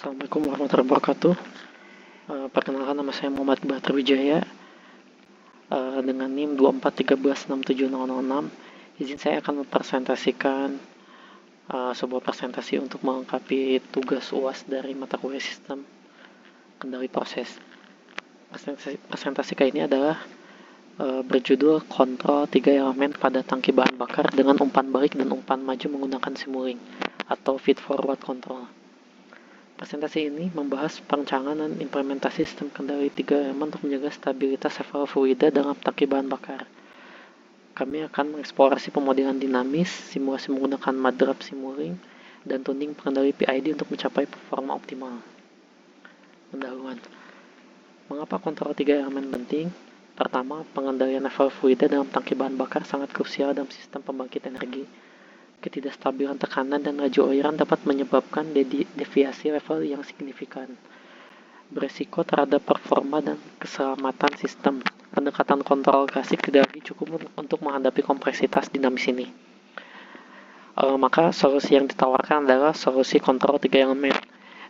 Assalamualaikum warahmatullahi wabarakatuh. Perkenalkan, nama saya Muhammad Bahtri Wijaya dengan NIM 241367006. Izin saya akan mempresentasikan sebuah presentasi untuk melengkapi tugas UAS dari mata kuliah sistem kendali proses. Presentasi kali ini adalah berjudul kontrol 3 elemen pada tangki bahan bakar dengan umpan balik dan umpan maju menggunakan simulink atau feed forward control. Presentasi ini membahas perencanaan dan implementasi sistem kendali 3 elemen untuk menjaga stabilitas level fluida dalam tangki bahan bakar. Kami akan mengeksplorasi pemodelan dinamis, simulasi menggunakan madrap simulink, dan tuning pengendali PID untuk mencapai performa optimal. Pendahuluan. Mengapa kontrol 3 elemen penting? Pertama, pengendalian level fluida dalam tangki bahan bakar sangat krusial dalam sistem pembangkit energi. Ketidakstabilan tekanan dan laju aliran dapat menyebabkan deviasi level yang signifikan, beresiko terhadap performa dan keselamatan sistem. Pendekatan kontrol klasik tidak lagi cukup untuk menghadapi kompleksitas dinamis ini. Maka solusi yang ditawarkan adalah solusi kontrol 3 elemen,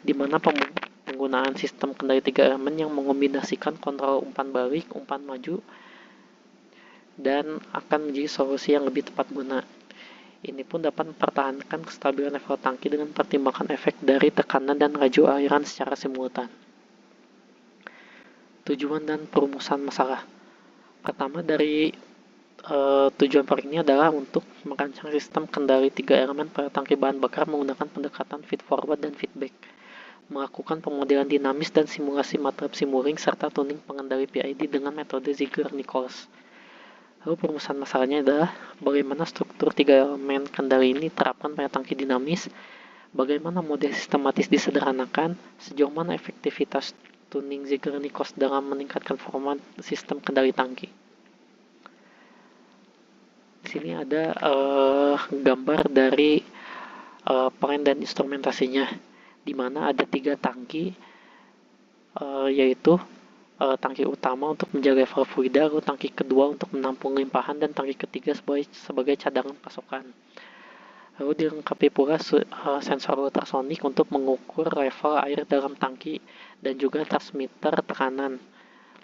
di mana penggunaan sistem kendali 3 elemen yang mengombinasikan kontrol umpan balik, umpan maju, dan akan menjadi solusi yang lebih tepat guna. Ini pun dapat mempertahankan kestabilan level tangki dengan pertimbangan efek dari tekanan dan laju aliran secara simultan. Tujuan dan perumusan masalah. Pertama dari tujuan proyek ini adalah untuk merancang sistem kendali 3 elemen pada tangki bahan bakar menggunakan pendekatan feed forward dan feedback, melakukan pemodelan dinamis dan simulasi matrap simulink serta tuning pengendali PID dengan metode Ziegler-Nichols. Lalu perumusan masalahnya adalah bagaimana struktur 3 elemen kendali ini terapkan pada tangki dinamis, bagaimana model sistematis disederhanakan, sejauh mana efektivitas tuning Ziegler-Nichols dalam meningkatkan performa sistem kendali tangki. Di sini ada gambar dari plan dan instrumentasinya, di mana ada 3 tangki, yaitu tangki utama untuk menjaga level fluida, lalu tangki kedua untuk menampung limpahan, dan tangki ketiga sebagai cadangan pasokan. Lalu dilengkapi pula sensor ultrasonik untuk mengukur level air dalam tangki dan juga transmitter tekanan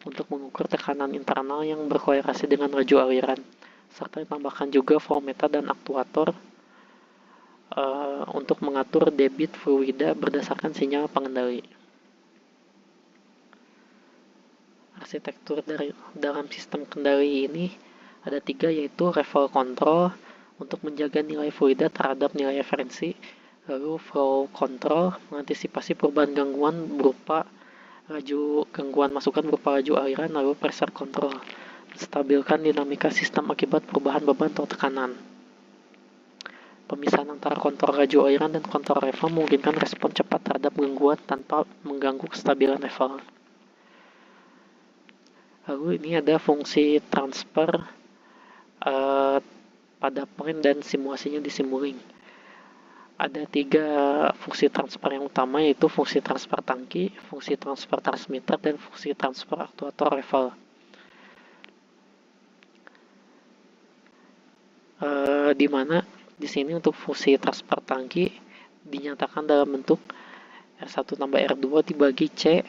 untuk mengukur tekanan internal yang berkorelasi dengan laju aliran, serta ditambahkan juga voltmeter dan aktuator untuk mengatur debit fluida berdasarkan sinyal pengendali. Arsitektur dalam sistem kendali ini ada 3, yaitu level control untuk menjaga nilai fluida terhadap nilai referensi, lalu flow control mengantisipasi perubahan gangguan masukan berupa laju aliran, lalu pressure control menstabilkan dinamika sistem akibat perubahan beban atau tekanan. Pemisahan antara kontrol laju aliran dan kontrol level memungkinkan respon cepat terhadap gangguan tanpa mengganggu kestabilan level. Lalu ini ada fungsi transfer pada plan dan simulasinya di simulink. Ada 3 fungsi transfer yang utama, yaitu fungsi transfer tangki, fungsi transfer transmitter, dan fungsi transfer aktuator level. Di mana di sini untuk fungsi transfer tangki dinyatakan dalam bentuk R1 tambah R2 dibagi C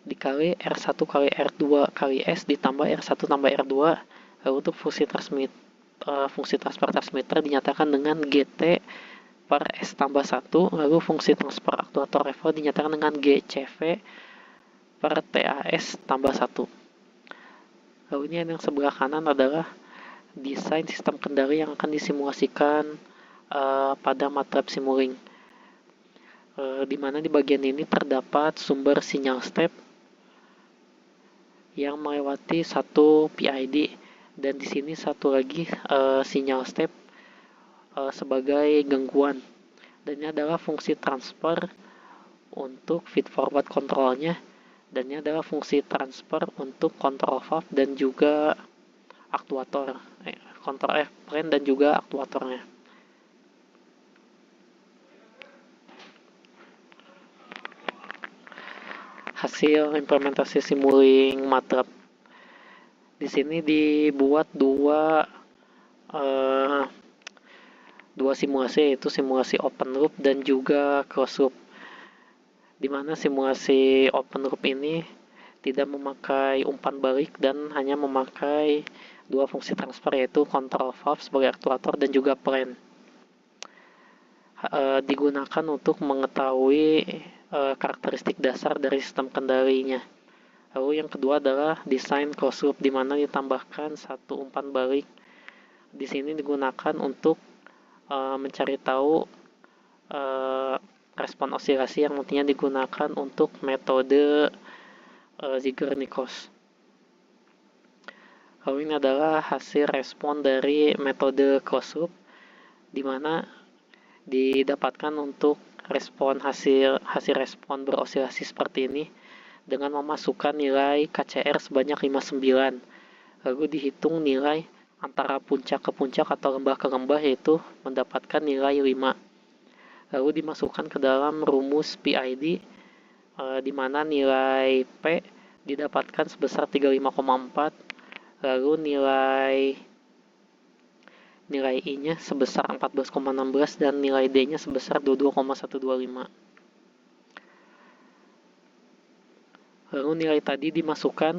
dikali R1 kali R2 kali S ditambah R1 tambah R2. Lalu untuk fungsi transfer transmitter dinyatakan dengan GT per S tambah 1. Lalu fungsi transfer aktuator level dinyatakan dengan GCV per TAS tambah 1. Lalu ini yang sebelah kanan adalah desain sistem kendali yang akan disimulasikan pada matrap simulink, di mana di bagian ini terdapat sumber sinyal step yang melewati satu PID, dan di sini satu lagi sinyal step sebagai gangguan, dan ini adalah fungsi transfer untuk feed forward kontrolnya, dan ini adalah fungsi transfer untuk kontrol valve dan juga aktuator, kontrol plan dan juga aktuatornya. Hasil implementasi simulink matrap. Di sini dibuat dua simulasi, yaitu simulasi open loop dan juga closed loop. di mana simulasi open loop ini tidak memakai umpan balik dan hanya memakai dua fungsi transfer, yaitu control valve sebagai aktuator dan juga plan. Digunakan untuk mengetahui karakteristik dasar dari sistem kendalinya. Lalu yang kedua adalah desain closed loop, di mana ditambahkan satu umpan balik. Di sini digunakan untuk mencari tahu respon osilasi yang nantinya digunakan untuk metode Ziegler-Nichols. Lalu ini adalah hasil respon dari metode closed loop, di mana didapatkan untuk hasil respon berosilasi seperti ini dengan memasukkan nilai KCR sebanyak 59. Lalu dihitung nilai antara puncak ke puncak atau lembah ke lembah, yaitu mendapatkan nilai 5. Lalu dimasukkan ke dalam rumus PID, di mana nilai P didapatkan sebesar 35,4, lalu nilai I-nya sebesar 14,16 dan nilai D-nya sebesar 22,125. Lalu nilai tadi dimasukkan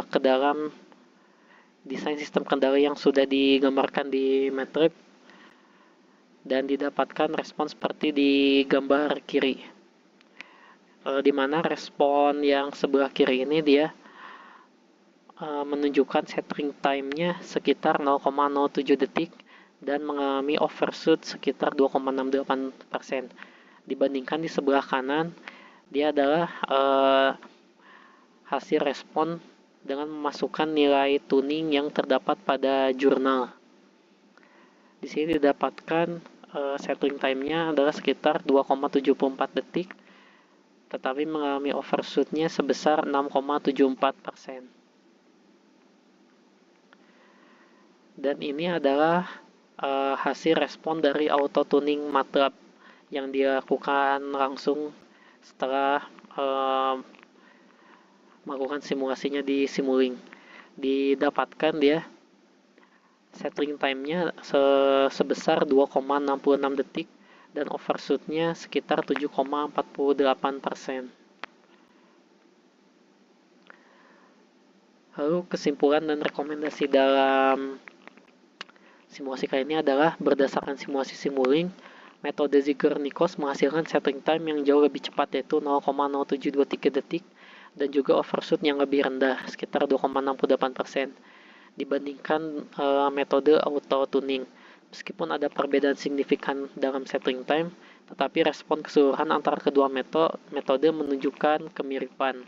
ke dalam desain sistem kendali yang sudah digambarkan di MATLAB dan didapatkan respon seperti di gambar kiri, di mana respon yang sebelah kiri ini dia menunjukkan settling time-nya sekitar 0,07 detik dan mengalami overshoot sekitar 2,68%. Dibandingkan di sebelah kanan, dia adalah hasil respon dengan memasukkan nilai tuning yang terdapat pada jurnal. Di sini didapatkan settling time-nya adalah sekitar 2,74 detik, tetapi mengalami overshoot-nya sebesar 6,74%. Dan ini adalah hasil respon dari auto tuning MATLAB yang dilakukan langsung setelah melakukan simulasinya di Simulink. Didapatkan dia settling time-nya sebesar 2,66 detik dan overshoot-nya sekitar 7,48%. Lalu kesimpulan dan rekomendasi dalam simulasi kali ini adalah berdasarkan simulasi Simulink, metode Ziegler-Nichols menghasilkan settling time yang jauh lebih cepat, yaitu 0,0723 detik, dan juga overshoot yang lebih rendah, sekitar 2,68%, dibandingkan metode auto tuning. Meskipun ada perbedaan signifikan dalam settling time, tetapi respon keseluruhan antara kedua metode menunjukkan kemiripan.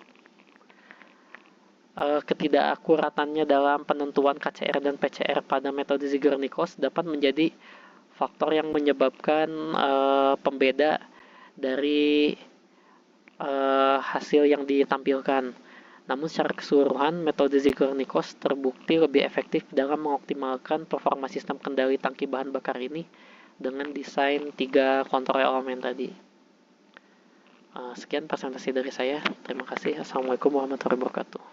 Ketidakakuratannya dalam penentuan KCR dan PCR pada metode Ziegler-Nichols dapat menjadi faktor yang menyebabkan pembeda dari hasil yang ditampilkan. Namun secara keseluruhan, metode Ziegler-Nichols terbukti lebih efektif dalam mengoptimalkan performa sistem kendali tangki bahan bakar ini dengan desain 3 kontrol elemen tadi. Sekian presentasi dari saya. Terima kasih. Assalamualaikum warahmatullahi wabarakatuh.